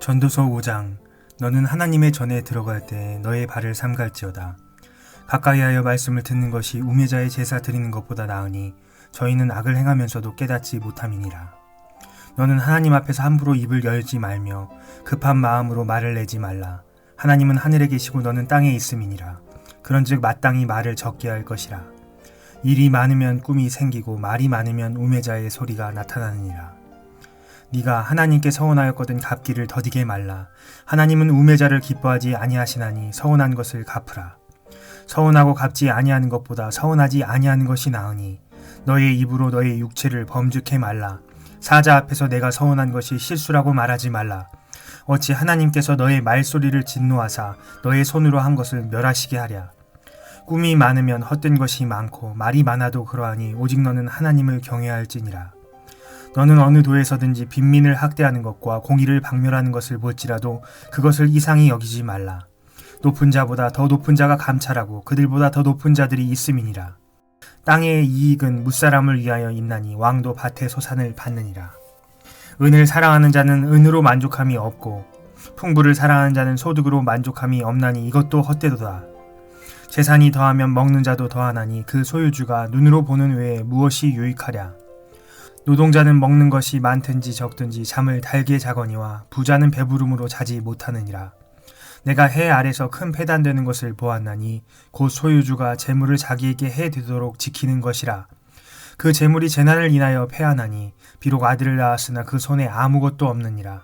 전도서 5장. 너는 하나님의 전에 들어갈 때 너의 발을 삼갈지어다. 가까이하여 말씀을 듣는 것이 우매자의 제사 드리는 것보다 나으니 저희는 악을 행하면서도 깨닫지 못함이니라. 너는 하나님 앞에서 함부로 입을 열지 말며 급한 마음으로 말을 내지 말라. 하나님은 하늘에 계시고 너는 땅에 있음이니라. 그런즉 마땅히 말을 적게 할 것이라. 일이 많으면 꿈이 생기고 말이 많으면 우매자의 소리가 나타나느니라. 네가 하나님께 서원하였거든 갚기를 더디게 말라. 하나님은 우매자를 기뻐하지 아니하시나니 서원한 것을 갚으라. 서원하고 갚지 아니하는 것보다 서원하지 아니하는 것이 나으니 너의 입으로 너의 육체를 범죄케 말라. 사자 앞에서 내가 서원한 것이 실수라고 말하지 말라. 어찌 하나님께서 너의 말소리를 진노하사 너의 손으로 한 것을 멸하시게 하랴. 꿈이 많으면 헛된 것이 많고 말이 많아도 그러하니 오직 너는 하나님을 경외할지니라. 너는 어느 도에서든지 빈민을 학대하는 것과 공의를 박멸하는 것을 볼지라도 그것을 이상히 여기지 말라. 높은 자보다 더 높은 자가 감찰하고 그들보다 더 높은 자들이 있음이니라. 땅의 이익은 무사람을 위하여 있나니 왕도 밭의 소산을 받느니라. 은을 사랑하는 자는 은으로 만족함이 없고 풍부를 사랑하는 자는 소득으로 만족함이 없나니 이것도 헛되도다. 재산이 더하면 먹는 자도 더하나니 그 소유주가 눈으로 보는 외에 무엇이 유익하랴. 노동자는 먹는 것이 많든지 적든지 잠을 달게 자거니와 부자는 배부름으로 자지 못하느니라. 내가 해 아래서 큰 패단되는 것을 보았나니 곧 소유주가 재물을 자기에게 해 되도록 지키는 것이라. 그 재물이 재난을 인하여 패하나니 비록 아들을 낳았으나 그 손에 아무것도 없느니라.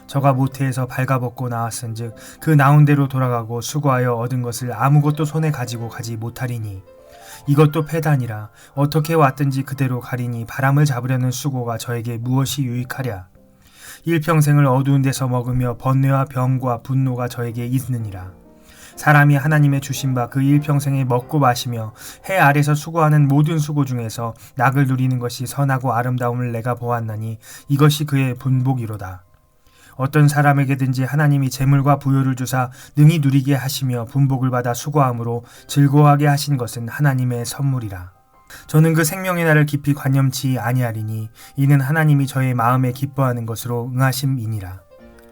저가 모태에서 발가벗고 나왔은즉 그 나온 대로 돌아가고 수고하여 얻은 것을 아무것도 손에 가지고 가지 못하리니 이것도 패단이라. 어떻게 왔든지 그대로 가리니 바람을 잡으려는 수고가 저에게 무엇이 유익하랴. 일평생을 어두운 데서 먹으며 번뇌와 병과 분노가 저에게 있느니라. 사람이 하나님의 주신 바 그 일평생에 먹고 마시며 해 아래서 수고하는 모든 수고 중에서 낙을 누리는 것이 선하고 아름다움을 내가 보았나니 이것이 그의 분복이로다. 어떤 사람에게든지 하나님이 재물과 부요를 주사 능히 누리게 하시며 분복을 받아 수고함으로 즐거워하게 하신 것은 하나님의 선물이라. 저는 그 생명의 날을 깊이 관념치 아니하리니 이는 하나님이 저의 마음에 기뻐하는 것으로 응하심이니라.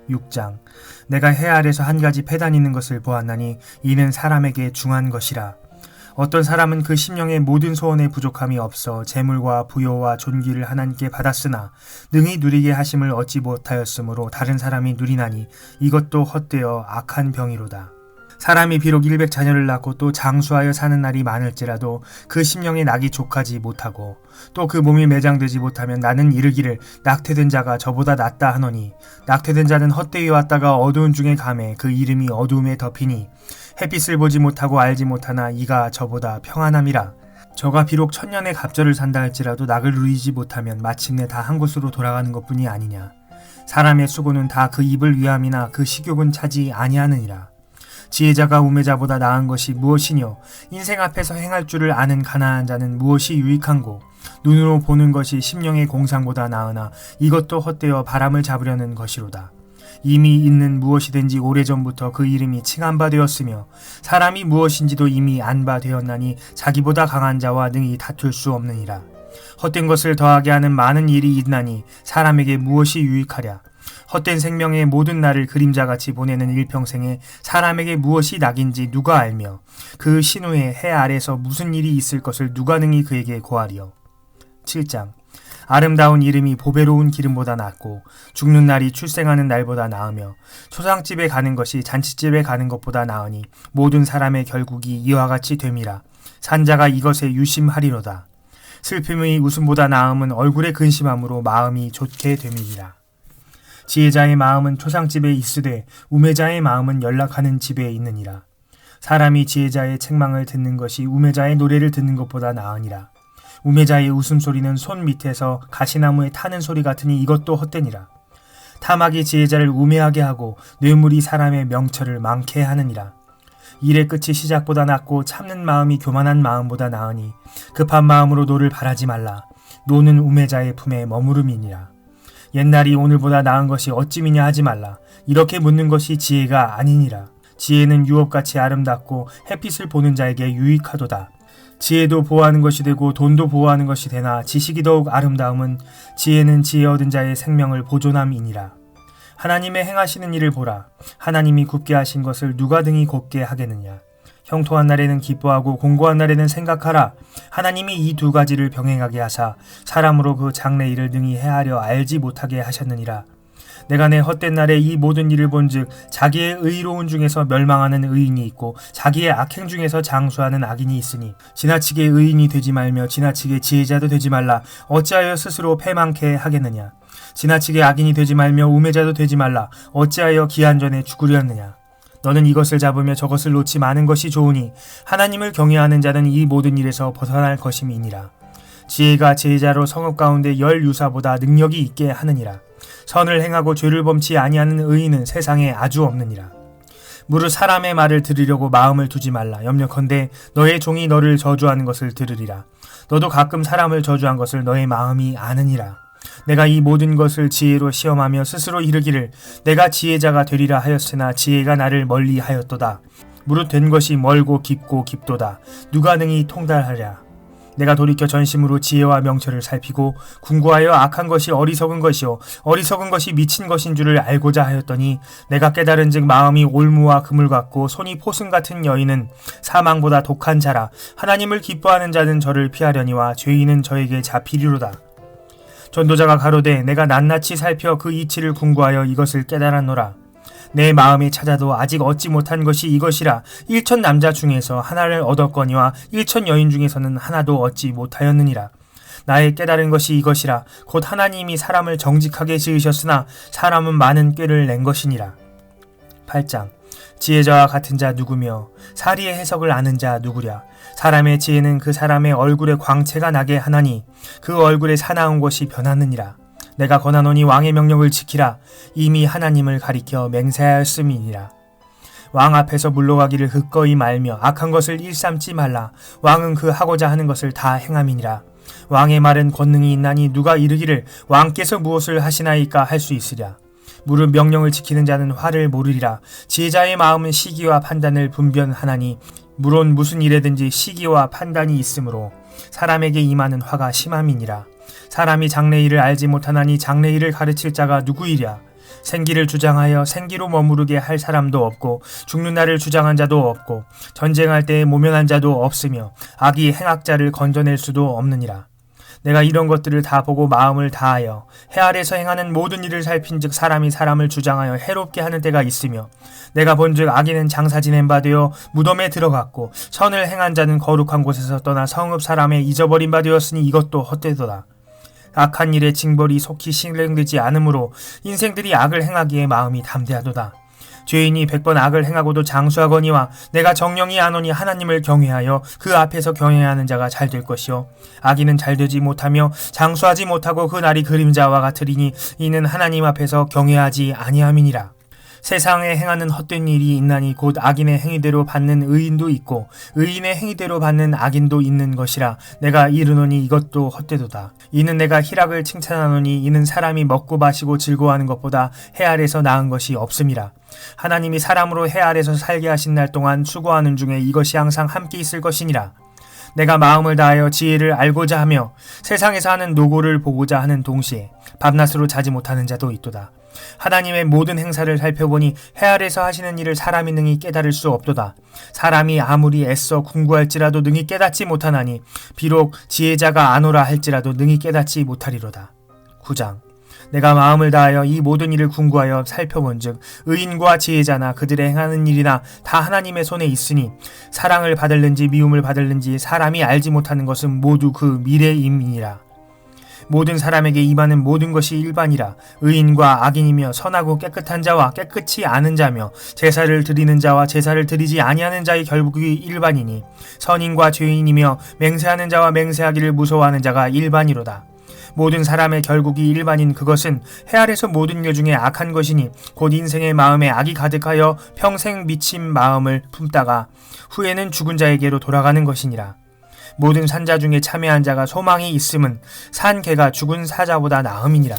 6장. 내가 해 아래서 한 가지 패단 있는 것을 보았나니 이는 사람에게 중한 것이라. 어떤 사람은 그 심령의 모든 소원에 부족함이 없어 재물과 부요와 존귀를 하나님께 받았으나 능히 누리게 하심을 얻지 못하였으므로 다른 사람이 누리나니 이것도 헛되어 악한 병이로다. 사람이 비록 100자녀를 낳고 또 장수하여 사는 날이 많을지라도 그 심령의 낙이 족하지 못하고 또 그 몸이 매장되지 못하면 나는 이르기를 낙태된 자가 저보다 낫다 하노니 낙태된 자는 헛되이 왔다가 어두운 중에 감해 그 이름이 어두움에 덮이니 햇빛을 보지 못하고 알지 못하나 이가 저보다 평안함이라. 저가 비록 1000년의 갑절을 산다 할지라도 낙을 누리지 못하면 마침내 다 한 곳으로 돌아가는 것뿐이 아니냐. 사람의 수고는 다 그 입을 위함이나 그 식욕은 차지 아니하느니라. 지혜자가 우매자보다 나은 것이 무엇이뇨. 인생 앞에서 행할 줄을 아는 가난한 자는 무엇이 유익한고. 눈으로 보는 것이 심령의 공상보다 나으나 이것도 헛되어 바람을 잡으려는 것이로다. 이미 있는 무엇이든지 오래전부터 그 이름이 칭한 바 되었으며 사람이 무엇인지도 이미 안 바 되었나니 자기보다 강한 자와 능히 다툴 수 없느니라. 헛된 것을 더하게 하는 많은 일이 있나니 사람에게 무엇이 유익하랴. 헛된 생명의 모든 날을 그림자같이 보내는 일평생에 사람에게 무엇이 낙인지 누가 알며 그 신후에 해 아래서 무슨 일이 있을 것을 누가 능히 그에게 고하리요. 7장. 아름다운 이름이 보배로운 기름보다 낫고 죽는 날이 출생하는 날보다 나으며 초상집에 가는 것이 잔치집에 가는 것보다 나으니 모든 사람의 결국이 이와 같이 됨이라. 산자가 이것에 유심하리로다. 슬픔의 웃음보다 나음은 얼굴에 근심함으로 마음이 좋게 됨이니라. 지혜자의 마음은 초상집에 있으되 우매자의 마음은 연락하는 집에 있느니라. 사람이 지혜자의 책망을 듣는 것이 우매자의 노래를 듣는 것보다 나으니라. 우매자의 웃음소리는 손 밑에서 가시나무에 타는 소리 같으니 이것도 헛되니라. 탐악이 지혜자를 우매하게 하고 뇌물이 사람의 명철을 많게 하느니라. 일의 끝이 시작보다 낫고 참는 마음이 교만한 마음보다 나으니 급한 마음으로 노를 바라지 말라. 노는 우매자의 품에 머무름이니라. 옛날이 오늘보다 나은 것이 어찌미냐 하지 말라. 이렇게 묻는 것이 지혜가 아니니라. 지혜는 유업같이 아름답고 햇빛을 보는 자에게 유익하도다. 지혜도 보호하는 것이 되고 돈도 보호하는 것이 되나 지식이 더욱 아름다움은 지혜는 지혜 얻은 자의 생명을 보존함이니라. 하나님의 행하시는 일을 보라. 하나님이 굽게 하신 것을 누가 등이 곱게 하겠느냐. 형통한 날에는 기뻐하고 공고한 날에는 생각하라. 하나님이 이 두 가지를 병행하게 하사 사람으로 그 장래 일을 능히 헤아려 알지 못하게 하셨느니라. 내가 내 헛된 날에 이 모든 일을 본즉 자기의 의로운 중에서 멸망하는 의인이 있고 자기의 악행 중에서 장수하는 악인이 있으니 지나치게 의인이 되지 말며 지나치게 지혜자도 되지 말라. 어찌하여 스스로 패망케 하겠느냐. 지나치게 악인이 되지 말며 우매자도 되지 말라. 어찌하여 기한 전에 죽으려느냐. 너는 이것을 잡으며 저것을 놓지 마는 것이 좋으니 하나님을 경외하는 자는 이 모든 일에서 벗어날 것임이니라. 지혜가 지혜자로 성읍 가운데 열 유사보다 능력이 있게 하느니라. 선을 행하고 죄를 범치 아니하는 의인은 세상에 아주 없느니라. 무릇 사람의 말을 들으려고 마음을 두지 말라. 염려컨대 너의 종이 너를 저주하는 것을 들으리라. 너도 가끔 사람을 저주한 것을 너의 마음이 아느니라. 내가 이 모든 것을 지혜로 시험하며 스스로 이르기를 내가 지혜자가 되리라 하였으나 지혜가 나를 멀리 하였도다. 무릇 된 것이 멀고 깊고 깊도다. 누가 능히 통달하랴. 내가 돌이켜 전심으로 지혜와 명철을 살피고 궁구하여 악한 것이 어리석은 것이요 어리석은 것이 미친 것인 줄을 알고자 하였더니 내가 깨달은즉 마음이 올무와 그물 같고 손이 포승 같은 여인은 사망보다 독한 자라. 하나님을 기뻐하는 자는 저를 피하려니와 죄인은 저에게 잡히리로다. 전도자가 가로되 내가 낱낱이 살펴 그 이치를 궁구하여 이것을 깨달았노라. 내 마음이 찾아도 아직 얻지 못한 것이 이것이라. 1천 남자 중에서 하나를 얻었거니와 1천 여인 중에서는 하나도 얻지 못하였느니라. 나의 깨달은 것이 이것이라. 곧 하나님이 사람을 정직하게 지으셨으나 사람은 많은 꾀를 낸 것이니라. 8장. 지혜자와 같은 자 누구며 사리의 해석을 아는 자 누구랴. 사람의 지혜는 그 사람의 얼굴에 광채가 나게 하나니 그 얼굴에 사나운 것이 변하느니라. 내가 권하노니 왕의 명령을 지키라. 이미 하나님을 가리켜 맹세하였음이니라. 왕 앞에서 물러가기를 흑거이 말며 악한 것을 일삼지 말라. 왕은 그 하고자 하는 것을 다 행함이니라. 왕의 말은 권능이 있나니 누가 이르기를 왕께서 무엇을 하시나이까 할 수 있으랴. 무릇 명령을 지키는 자는 화를 모르리라. 지혜자의 마음은 시기와 판단을 분별하나니 물론 무슨 일에든지 시기와 판단이 있으므로 사람에게 임하는 화가 심함이니라. 사람이 장래일을 알지 못하나니 장래일을 가르칠 자가 누구이랴. 생기를 주장하여 생기로 머무르게 할 사람도 없고 죽는 날을 주장한 자도 없고 전쟁할 때에 모면한 자도 없으며 악이 행악자를 건져낼 수도 없느니라. 내가 이런 것들을 다 보고 마음을 다하여 해 아래서 행하는 모든 일을 살핀즉 사람이 사람을 주장하여 해롭게 하는 때가 있으며 내가 본즉 악인은 장사 지낸 바 되어 무덤에 들어갔고 선을 행한 자는 거룩한 곳에서 떠나 성읍 사람에 잊어버린 바 되었으니 이것도 헛되도다. 악한 일에 징벌이 속히 실행되지 않으므로 인생들이 악을 행하기에 마음이 담대하도다. 죄인이 100번 악을 행하고도 장수하거니와 내가 정령이 아노니 하나님을 경외하여 그 앞에서 경외하는 자가 잘 될 것이요 악인은 잘 되지 못하며 장수하지 못하고 그 날이 그림자와 같으리니 이는 하나님 앞에서 경외하지 아니함이니라. 세상에 행하는 헛된 일이 있나니 곧 악인의 행위대로 받는 의인도 있고 의인의 행위대로 받는 악인도 있는 것이라. 내가 이르노니 이것도 헛되도다. 이는 내가 희락을 칭찬하노니 이는 사람이 먹고 마시고 즐거워하는 것보다 해 아래서 나은 것이 없음이라. 하나님이 사람으로 해 아래서 살게 하신 날 동안 추구하는 중에 이것이 항상 함께 있을 것이니라. 내가 마음을 다하여 지혜를 알고자 하며 세상에서 하는 노고를 보고자 하는 동시에 밤낮으로 자지 못하는 자도 있도다. 하나님의 모든 행사를 살펴보니 해 아래서 하시는 일을 사람이 능히 깨달을 수 없도다. 사람이 아무리 애써 궁구할지라도 능히 깨닫지 못하나니 비록 지혜자가 아노라 할지라도 능히 깨닫지 못하리로다. 9장. 내가 마음을 다하여 이 모든 일을 궁구하여 살펴본즉 의인과 지혜자나 그들의 행하는 일이나 다 하나님의 손에 있으니 사랑을 받을는지 미움을 받을는지 사람이 알지 못하는 것은 모두 그 미래임이니라. 모든 사람에게 임하는 모든 것이 일반이라. 의인과 악인이며 선하고 깨끗한 자와 깨끗이 아는 자며 제사를 드리는 자와 제사를 드리지 아니하는 자의 결국이 일반이니 선인과 죄인이며 맹세하는 자와 맹세하기를 무서워하는 자가 일반이로다. 모든 사람의 결국이 일반인 그것은 해 아래서 모든 일 중에 악한 것이니 곧 인생의 마음에 악이 가득하여 평생 미친 마음을 품다가 후에는 죽은 자에게로 돌아가는 것이니라. 모든 산자 중에 참회한 자가 소망이 있음은 산 개가 죽은 사자보다 나음이니라.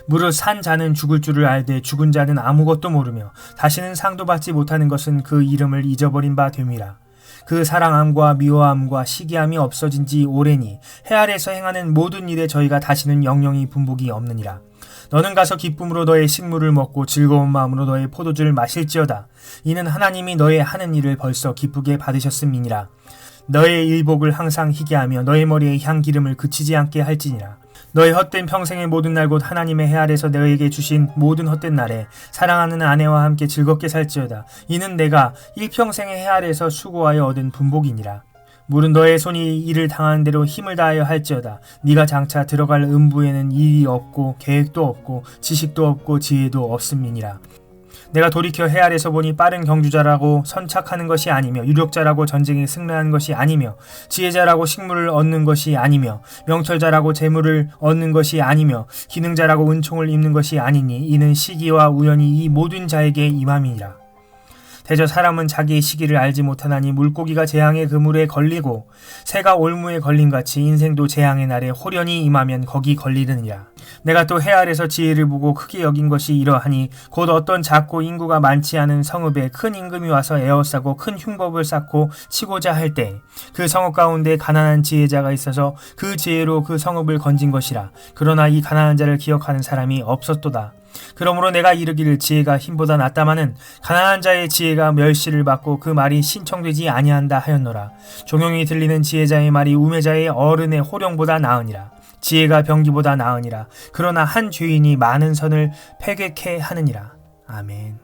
무릇 산 자는 죽을 줄을 알되 죽은 자는 아무것도 모르며 다시는 상도 받지 못하는 것은 그 이름을 잊어버린 바 됨이라. 그 사랑함과 미워함과 시기함이 없어진 지 오래니 해 아래서 행하는 모든 일에 저희가 다시는 영영이 분복이 없느니라. 너는 가서 기쁨으로 너의 식물을 먹고 즐거운 마음으로 너의 포도주를 마실지어다. 이는 하나님이 너의 하는 일을 벌써 기쁘게 받으셨음이니라. 너의 일복을 항상 희게 하며 너의 머리에 향기름을 그치지 않게 할지니라. 너의 헛된 평생의 모든 날 곧 하나님의 해 아래서 너에게 주신 모든 헛된 날에 사랑하는 아내와 함께 즐겁게 살지어다. 이는 내가 일평생의 해 아래서 수고하여 얻은 분복이니라. 물은 너의 손이 일을 당하는 대로 힘을 다하여 할지어다. 네가 장차 들어갈 음부에는 일이 없고 계획도 없고 지식도 없고 지혜도 없음이니라. 내가 돌이켜 해 아래서 보니 빠른 경주자라고 선착하는 것이 아니며 유력자라고 전쟁에 승리하는 것이 아니며 지혜자라고 식물을 얻는 것이 아니며 명철자라고 재물을 얻는 것이 아니며 기능자라고 은총을 입는 것이 아니니 이는 시기와 우연이 이 모든 자에게 임함이니라. 대저 사람은 자기의 시기를 알지 못하나니 물고기가 재앙의 그물에 걸리고 새가 올무에 걸림같이 인생도 재앙의 날에 홀연히 임하면 거기 걸리느니라. 내가 또 해 아래서 지혜를 보고 크게 여긴 것이 이러하니 곧 어떤 작고 인구가 많지 않은 성읍에 큰 임금이 와서 에워싸고 큰 흉법을 쌓고 치고자 할 때 그 성읍 가운데 가난한 지혜자가 있어서 그 지혜로 그 성읍을 건진 것이라. 그러나 이 가난한 자를 기억하는 사람이 없었도다. 그러므로 내가 이르기를 지혜가 힘보다 낫다마는 가난한 자의 지혜가 멸시를 받고 그 말이 신청되지 아니한다 하였노라. 종용이 들리는 지혜자의 말이 우매자의 어른의 호령보다 나으니라. 지혜가 병기보다 나으니라. 그러나 한 죄인이 많은 선을 패괴케 하느니라. 아멘.